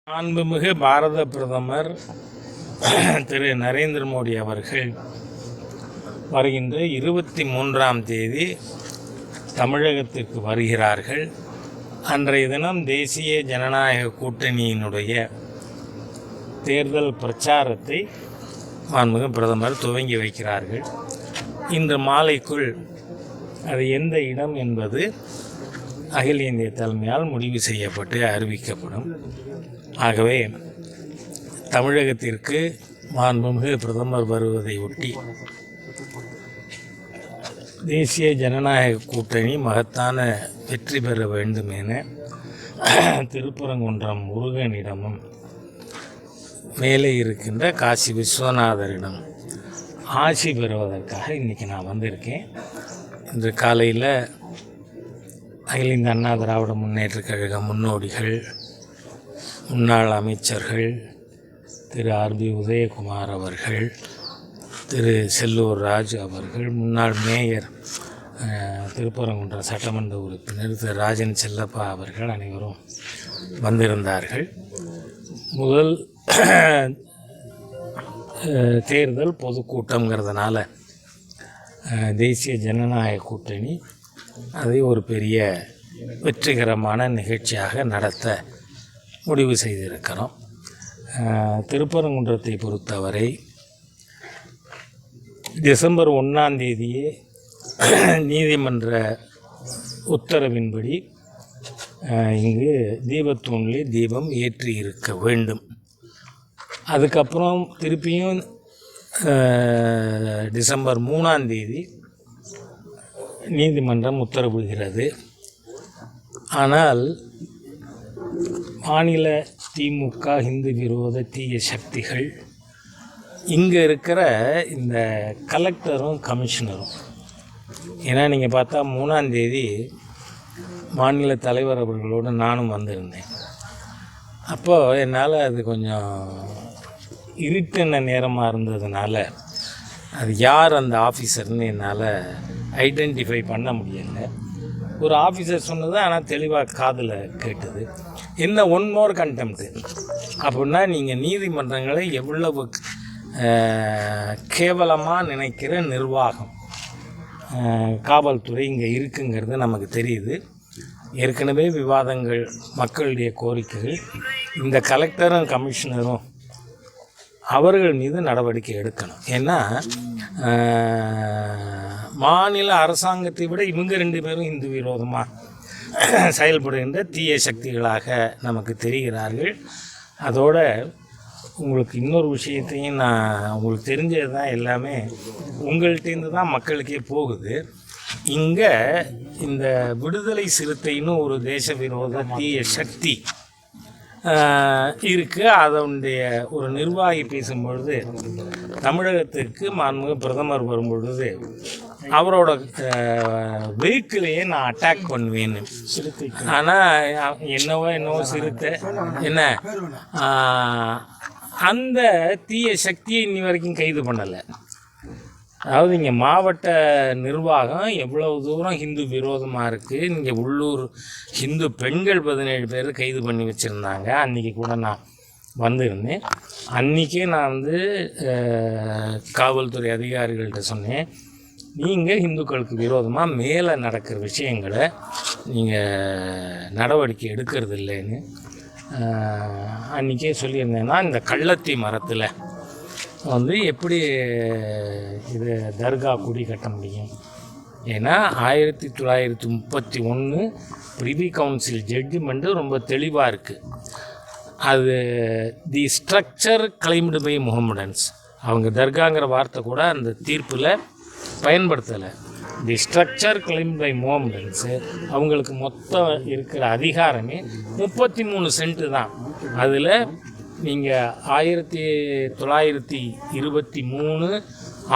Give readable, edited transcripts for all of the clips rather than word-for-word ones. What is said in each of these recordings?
மாண்புமிகு பாரத பிரதமர் திரு நரேந்திர மோடி அவர்கள் வருகின்ற 23ஆம் தேதி தமிழகத்திற்கு வருகிறார்கள். அன்றைய தினம் தேசிய ஜனநாயக கூட்டணியினுடைய தேர்தல் பிரச்சாரத்தை மாண்புமிகு பிரதமர் துவங்கி வைக்கிறார்கள். இன்று மாலைக்குள் அது எந்த இடம் என்பது அகில இந்திய தலைமையால் முடிவு செய்யப்பட்டு அறிவிக்கப்படும். ஆகவே தமிழகத்திற்கு மாண்புமிகு பிரதமர் வருவதை ஒட்டி தேசிய ஜனநாயக கூட்டணி மகத்தான வெற்றி பெற வேண்டும் என திருப்பரங்குன்றம் முருகனிடமும் மேலே இருக்கின்ற காசி விஸ்வநாதரிடம் ஆசி பெறுவதற்காக இன்றைக்கி நான் வந்திருக்கேன். இன்று காலையில் அகில இந்திய அண்ணா திராவிட முன்னேற்றக் கழக முன்னோடிகள், முன்னாள் அமைச்சர்கள் திரு ஆர்.பி. உதயகுமார் அவர்கள், திரு செல்லூர் ராஜு அவர்கள், முன்னாள் மேயர் திருப்பரங்குன்றம் சட்டமன்ற உறுப்பினர் திரு ராஜன் செல்லப்பா அவர்கள் அனைவரும் வந்திருந்தார்கள். முதல் தேர்தல் பொதுக்கூட்டங்கிறதுனால தேசிய ஜனநாயக கூட்டணி அதை ஒரு பெரிய வெற்றிகரமான நிகழ்ச்சியாக நடத்த முடிவு செய்திருக்கிறோம். திருப்பரங்குன்றத்தை பொறுத்தவரை டிசம்பர் 1ஆம் தேதியே நீதிமன்ற உத்தரவின்படி இங்கு தீபத்தூணிலே தீபம் ஏற்றி இருக்க வேண்டும். அதுக்கப்புறம் திருப்பியும் டிசம்பர் 3ஆம் தேதி நீதிமன்றம் உத்தரவிடுகிறது. ஆனால் மாநில திமுக இந்து விரோத தீய சக்திகள் இங்கே இருக்கிற இந்த கலெக்டரும் கமிஷனரும், ஏன்னா நீங்கள் பார்த்தா 3ஆம் தேதி மாநில தலைவர் அவர்களோடு நானும் வந்திருந்தேன். அப்போது என்னால் அது கொஞ்சம் இருட்டின நேரமாக இருந்ததுனால அது யார் அந்த ஆஃபீஸர்னு என்னால் ஐடென்டிஃபை பண்ண முடியலை. ஒரு ஆஃபீஸர் சொன்னது, ஆனால் தெளிவாக காதில் கேட்டது. என்ன ஒன் மோர் கண்டெம்ட்டு அப்படின்னா, நீங்கள் நீதிமன்றங்களை எவ்வளவு கேவலமாக நினைக்கிற நிர்வாகம் காவல்துறை இங்கே இருக்குங்கிறது நமக்கு தெரியுது. ஏற்கனவே விவாதங்கள், மக்களுடைய கோரிக்கைகள், இந்த கலெக்டரும் கமிஷனரும் அவர்கள் மீது நடவடிக்கை எடுக்கணும். ஏன்னா மாநில அரசாங்கத்தை விட இவங்க 2 பேரும் இந்து விரோதமாக செயல்படுகின்ற தீய சக்திகளாக நமக்கு தெரிகிறார்கள். அதோட உங்களுக்கு இன்னொரு விஷயத்தையும் நான், உங்களுக்கு தெரிஞ்சது தான் எல்லாமே உங்கள்கிட்டேருந்து தான் மக்களுக்கே போகுது. இங்கே இந்த விடுதலை சிறுத்தைன்னு ஒரு தேச விரோத தீய சக்தி இருக்குது. அதனுடைய ஒரு நிர்வாகி பேசும்பொழுது, தமிழகத்துக்கு மாண்புமிகு பிரதமர் வரும்பொழுது அவரோட வெஹிக்கிளையே நான் அட்டாக் பண்ணுவேன்னு. ஆனால் என்னவோ சிறுத்தை என்ன அந்த தீய சக்தியை இன்னி வரைக்கும் கைது பண்ணலை. அதாவது இங்கே மாவட்ட நிர்வாகம் எவ்வளவு தூரம் ஹிந்து விரோதமாக இருக்குது. இங்கே உள்ளூர் ஹிந்து பெண்கள் 17 பேர் கைது பண்ணி வச்சுருந்தாங்க. அன்றைக்கி கூட நான் வந்திருந்தேன். அன்றைக்கே நான் காவல்துறை அதிகாரிகள்கிட்ட சொன்னேன், நீங்கள் இந்துக்களுக்கு விரோதமாக மேலே நடக்கிற விஷயங்களை நீங்கள் நடவடிக்கை எடுக்கிறது இல்லைன்னு அன்றைக்கே சொல்லியிருந்தேன்னா, இந்த கள்ளத்தி மரத்தில் எப்படி இது தர்கா குடி கட்ட முடியும்? ஏன்னா 1931 பிரிவி கவுன்சில் ஜட்ஜ்மெண்ட்டு ரொம்ப தெளிவாக இருக்குது. அது தி ஸ்ட்ரக்சர் கிளைம்டு பை முஹம்மடன்ஸ். அவங்க தர்காங்கிற வார்த்தை கூட அந்த தீர்ப்பில் பயன்படுத்தலை. தி ஸ்ட்ரக்சர் கிளைம்டு பை முஹம்மடன்ஸு அவங்களுக்கு மொத்தம் இருக்கிற அதிகாரமே 33 சென்ட்டு தான். அதில் நீங்கள் 1923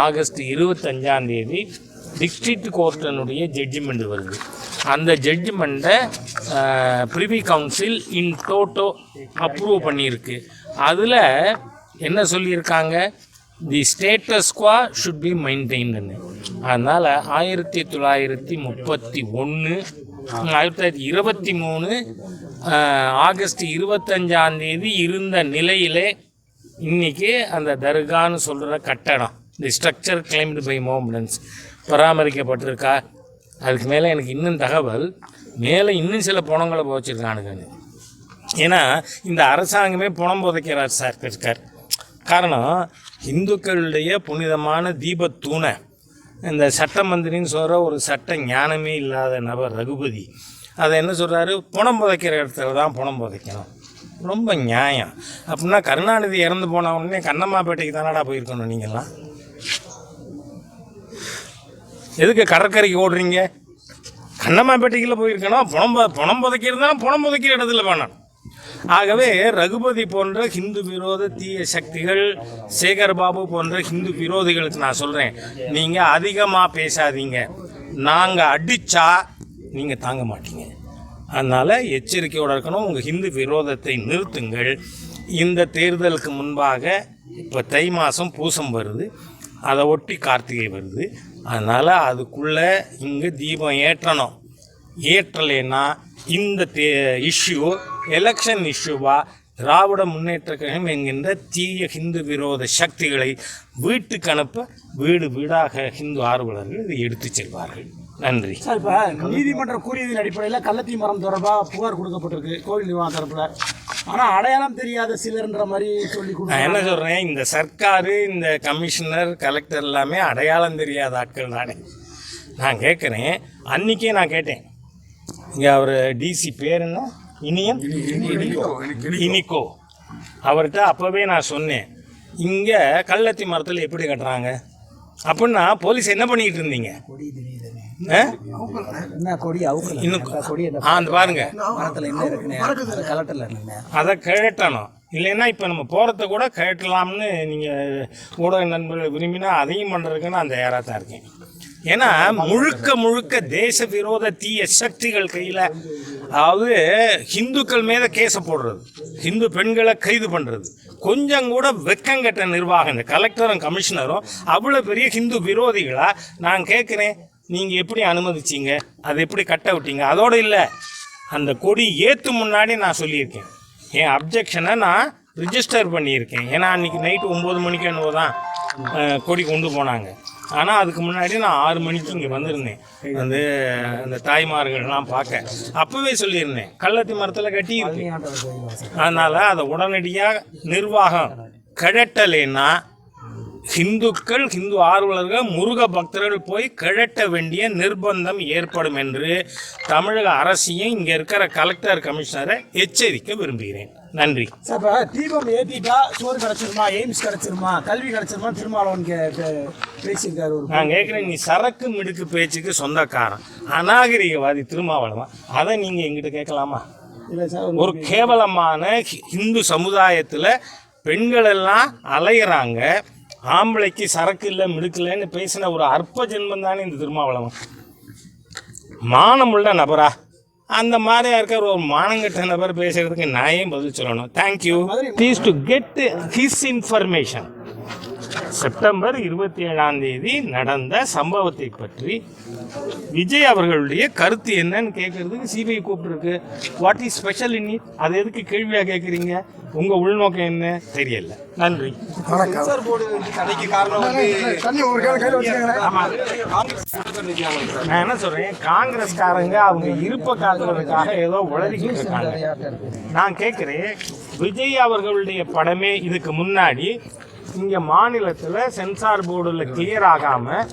ஆகஸ்ட் 25ஆம் தேதி டிஸ்ட்ரிக்ட் கோர்ட்டினுடைய ஜட்ஜ்மெண்ட் வருது. அந்த ஜட்ஜ்மெண்ட்டை பிரிவி கவுன்சில் இன் டோட்டோ அப்ரூவ் பண்ணியிருக்கு. அதில் என்ன சொல்லியிருக்காங்க, தி ஸ்டேட்டஸ் குவா ஷுட் பி மெயின்டைன்டுன்னு. அதனால் 1931 1923 ஆகஸ்ட் 25 இருந்த நிலையிலே இன்றைக்கி அந்த தர்கான்னு சொல்கிற கட்டடம் தி ஸ்ட்ரக்சர் கிளைம்டு பை மொஹமெடன்ஸ் பராமரிக்கப்பட்டிருக்கா? அதுக்கு மேலே எனக்கு இன்னும் தகவல், மேலே இன்னும் சில பணங்களை போச்சிருக்கானுங்க. ஏன்னா இந்த அரசாங்கமே பணம் புதைக்கிறார் சார் இருக்கார். காரணம், இந்துக்களுடைய புனிதமான தீபத்தூணை இந்த சட்ட மந்திரின்னு சொல்கிற ஒரு சட்ட ஞானமே இல்லாத நபர் ரகுபதி அதை என்ன சொல்கிறாரு, பணம் புதைக்கிற இடத்துல தான் பணம் புதைக்கணும். ரொம்ப நியாயம். அப்படின்னா கருணாநிதி இறந்து போன உடனே கண்ணம்மாப்பேட்டைக்கு தானடா போயிருக்கணும். நீங்கள்லாம் எதுக்கு கடற்கரைக்கு ஓடுறீங்க? கண்ணம்மாப்பேட்டைக்குள்ளே போயிருக்கணும். பணம் புதைக்கிறது தான் பணம் புதைக்கிற இடத்துல வேணும். ஆகவே ரகுபதி போன்ற ஹிந்து விரோத தீய சக்திகள், சேகர்பாபு போன்ற ஹிந்து விரோதிகளுக்கு நான் சொல்கிறேன், நீங்கள் அதிகமாக பேசாதீங்க. நாங்கள் அடித்தா நீங்கள் தாங்க மாட்டீங்க. அதனால் எச்சரிக்கையோடு இருக்கணும். உங்கள் ஹிந்து விரோதத்தை நிறுத்துங்கள். இந்த தேர்தலுக்கு முன்பாக இப்போ தை மாதம் பூசம் வருது, அதை ஒட்டி கார்த்திகை வருது. அதனால் அதுக்குள்ளே இங்கே தீபம் ஏற்றணும். ஏற்றலைன்னா இந்த இஷ்யூ எலெக்ஷன் இஷ்யூவாக திராவிட முன்னேற்ற கழகம் என்கின்ற தீய ஹிந்து விரோத சக்திகளை வீட்டுக்கு அனுப்ப வீடு வீடாக ஹிந்து ஆர்வலர்கள் இதை எடுத்து செல்வார்கள். நன்றி சார். இப்போ நீதிமன்றம் கூறியதன் அடிப்படையில் கள்ளத்தி மரம் தொடர்பாக புகார் கொடுக்கப்பட்டிருக்கு கோவில் நிர்வாகம் தரப்பில். ஆனால் அடையாளம் தெரியாத சிலர்ன்ற மாதிரி சொல்லி நான் என்ன சொல்கிறேன், இந்த சர்க்காரு, இந்த கமிஷனர், கலெக்டர் எல்லாமே அடையாளம் தெரியாத ஆட்கள் தானே. நான் கேட்குறேன், அன்றைக்கே நான் கேட்டேன், இங்கே அவர் டிசி பேர் என்ன, இனிக்கோ, அவர்கிட்ட அப்போவே நான் சொன்னேன், இங்கே கள்ளத்தி மரத்தில் எப்படி கட்டுறாங்க அப்படின்னா போலீஸ் என்ன பண்ணிக்கிட்டு இருந்தீங்க? பாருங்க, அதை கழட்டணும். இல்லைன்னா இப்போ நம்ம போகிறத கூட கழட்டலாம்னு நீங்கள் ஊடக நண்பர்கள் விரும்பினா அதையும் பண்ணுறதுக்குன்னு அந்த ஏறாக தான் இருக்கேன். ஏன்னா முழுக்க முழுக்க தேச விரோத தீய சக்திகள் கையில், அதாவது ஹிந்துக்கள் மீத கேஸை போடுறது, ஹிந்து பெண்களை கைது பண்ணுறது, கொஞ்சம் கூட வெக்கங்கட்ட நிர்வாகம். இந்த கலெக்டரும் கமிஷனரும் அவ்வளோ பெரிய ஹிந்து விரோதிகளா? நான் கேட்குறேன், நீங்கள் எப்படி அனுமதிச்சிங்க? அதை எப்படி கட்ட விட்டீங்க? அதோடு இல்லை, அந்த கொடி ஏற்று முன்னாடி நான் சொல்லியிருக்கேன், என் அப்ஜெக்ஷனை நான் ரிஜிஸ்டர் பண்ணியிருக்கேன். ஏன்னா அன்றைக்கி நைட்டு 9 மணிக்கு என்னவோ தான் கொடி கொண்டு போனாங்க. ஆனால் அதுக்கு முன்னாடி நான் 6 மணிக்கு இங்கே வந்திருந்தேன், வந்து அந்த தாய்மார்கள்லாம் பார்க்க. அப்போவே சொல்லியிருந்தேன், கள்ளத்தி மரத்தில் கட்டியிருக்கேன். அதனால் அதை உடனடியாக நிர்வாகம் கழட்டலைன்னா ஹிந்துக்கள், ஹிந்து ஆர்வலர்கள், முருக பக்தர்கள் போய் கழட்ட வேண்டிய நிர்பந்தம் ஏற்படும் என்று தமிழக அரசையும் இங்கே இருக்கிற கலெக்டர் கமிஷனரை எச்சரிக்க விரும்புகிறேன். நன்றி சார். இப்போ தீபம் ஏற்றிட்டா சோறு கிடச்சிருமா, எய்ம்ஸ் கிடச்சிருமா, கல்வி கிடச்சிருமா திருமாவளவன் பேசியிருக்காரு. நான் கேட்குறேன், நீ சரக்கு மிடுக்கு பேச்சுக்கு சொந்தக்காரன் அநாகரிகவாதி திருமாவளவன், அதை நீங்கள் எங்கிட்ட கேட்கலாமா? இல்லை சார். ஒரு கேவலமான இந்து சமுதாயத்தில் பெண்கள் எல்லாம் அலையிறாங்க, ஆம்பளைக்கு சரக்கு இல்லை மிடுக்கலைன்னு பேசின ஒரு அற்ப ஜென்மம் தானே இந்த திருமாவளவன். மானமுள்ள நபரா? அந்த மாதிரியா இருக்கிற ஒரு மானங்கட்ட நபர் பேசுறதுக்கு நான் ஏன் பதில் சொல்லணும்? Thank you. Please to get his information. September 27 நடந்த சம்பவத்தை பற்றி விஜய் அவர்களுடைய கருத்து என்னன்னு கேட்கறதுக்கு சிபிஐ கூப்பிட்டுருக்கு. What is special in it? அது எதுக்கு கேள்வியாக கேட்குறீங்க? உங்கள் உள்நோக்கம் என்ன தெரியல. நன்றி. நான் என்ன சொல்கிறேன், காங்கிரஸ்காரங்க அவங்க இருப்பை காக்குறதுக்காக ஏதோ உளறிக்கிட்டு இருக்காங்க. நான் கேட்குறேன், விஜய் அவர்களுடைய படமே இதுக்கு முன்னாடி இங்கே மாநிலத்தில் சென்சார் போர்டில் கிளியர் ஆகாமல்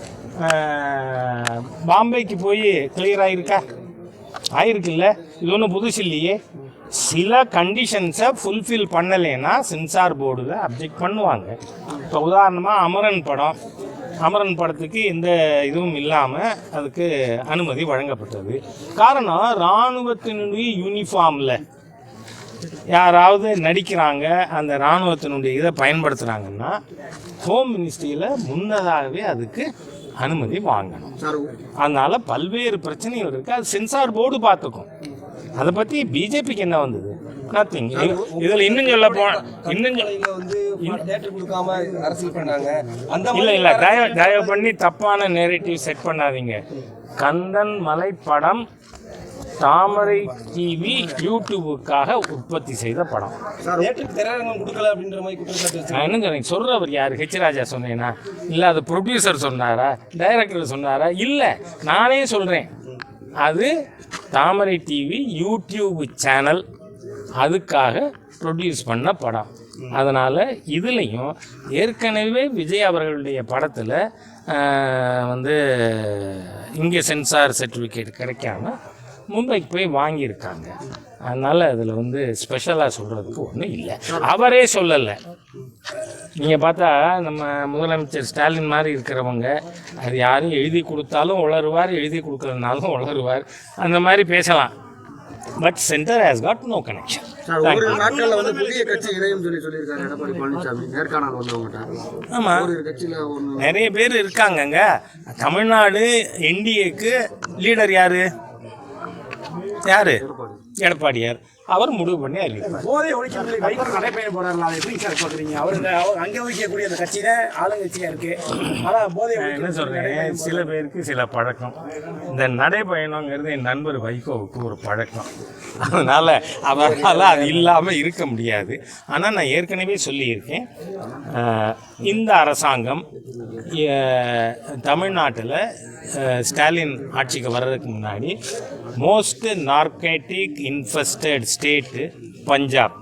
பாம்பேக்கு போய் கிளியர் ஆகிருக்கா? ஆயிருக்குல்ல. இது ஒன்றும் புதுசு இல்லையே. சில கண்டிஷன்ஸை ஃபுல்ஃபில் பண்ணலைன்னா சென்சார் போர்டில் அப்ஜெக்ட் பண்ணுவாங்க. இப்போ உதாரணமாக அமரன் படத்துக்கு எந்த இதுவும் இல்லாமல் அதுக்கு அனுமதி வழங்கப்பட்டது. காரணம், இராணுவத்தினுடைய யூனிஃபார்மில் யாராவது நடிக்கிறாங்க, அந்த இராணுவத்தினுடைய இதை பயன்படுத்துகிறாங்கன்னா ஹோம் மினிஸ்ட்ரியில் முன்னதாகவே அதுக்கு அனுமதி வாங்கணும். அதனால் பல்வேறு பிரச்சனைகள் இருக்குது. அது சென்சார் போர்டு பார்த்துக்கும். அதை பற்றி பிஜேபிக்கு என்ன வந்தது? நத்திங். இதில் இன்னும் சொல்ல இல்லை, தயவு பண்ணி தப்பான நேரேட்டிவ் செட் பண்ணாதீங்க. கந்தன் மலை படம் தாமரை டிவி யூடியூபுக்காக உற்பத்தி செய்த படம். தேட்டருக்கு திரையரங்கம் கொடுக்கல அப்படின்ற மாதிரி குற்றச்சாட்டு. நான் என்ன சொன்னேன், சொல்கிறவர் யார்? ஹெச் ராஜா சொன்னேன்னா? இல்லை அது ப்ரொடியூசர் சொன்னாரா, டைரக்டர் சொன்னாரா? இல்லை, நானே சொல்கிறேன். அது தாமரை டிவி யூடியூப் சேனல், அதுக்காக ப்ரொடியூஸ் பண்ண படம். அதனால் இதுலேயும் ஏற்கனவே விஜய் அவர்களுடைய படத்தில் இங்கே சென்சார் சர்டிஃபிகேட் கிடைக்காம மும்பைக்கு போய் வாங்கியிருக்காங்க. அதனால் அதில் ஸ்பெஷலாக சொல்கிறதுக்கு ஒன்றும் இல்லை. அவரே சொல்லலை. நீங்கள் பார்த்தா நம்ம முதலமைச்சர் ஸ்டாலின் மாதிரி இருக்கிறவங்க அது யாரும் எழுதி கொடுத்தாலும் உளருவார், எழுதி கொடுக்கறதுனாலும் உளருவார், அந்த மாதிரி பேசலாம். But centre has got no connection. ஒரு நாட்களில் புதிய கட்சி இணையம் சொல்லியிருக்காரு எடப்பாடி பழனிசாமி. நேர்காணல் வந்தவங்ககிட்ட. ஆமாம், ஒரு கட்சியில் நிறைய பேர் இருக்காங்கங்க. தமிழ்நாடு என்டிஏக்கு லீடர் யார்? எடப்பாடியார். அவர் முடிவு பண்ணி அறிவிப்பார். போதை ஒழிக்கிறது வைகோ நடைபயணம் போறாருல, அதை எப்படி சார் பார்க்குறீங்க? அவர் அங்கே ஒழிக்கக்கூடிய அந்த கட்சியில ஆளுங்கட்சியாக இருக்கு. ஆனால் போதை என்ன சொல்கிறேன், சில பேருக்கு சில பழக்கம். இந்த நடைபயணங்கிறது என் நண்பர் வைகோவுக்கு ஒரு பழக்கம். அதனால் அவரால் அது இல்லாமல் இருக்க முடியாது. ஆனால் நான் ஏற்கனவே சொல்லியிருக்கேன், இந்த அரசாங்கம் தமிழ்நாட்டில் ஸ்டாலின் ஆட்சிக்கு வர்றதுக்கு முன்னாடி most narcotic infested state Punjab.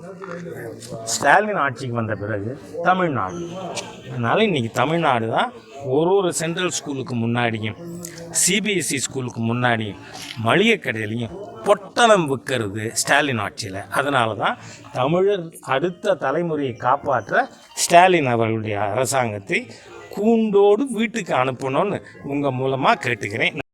Stalin ஆட்சிக்கு வந்த பிறகு தமிழ்நாடு. அதனால் இன்றைக்கி தமிழ்நாடு தான் ஒரு சென்ட்ரல் ஸ்கூலுக்கு முன்னாடியும் சிபிஎஸ்சி ஸ்கூலுக்கு முன்னாடியும் மளிகை கடையிலையும் பொட்டலம் விற்கிறது ஸ்டாலின் ஆட்சியில். அதனால தான் தமிழர் அடுத்த தலைமுறையை காப்பாற்ற ஸ்டாலின் அவர்களுடைய அரசாங்கத்தை கூண்டோடு வீட்டுக்கு அனுப்பணும்னு உங்கள் மூலமாக கேட்டுக்கிறேன்.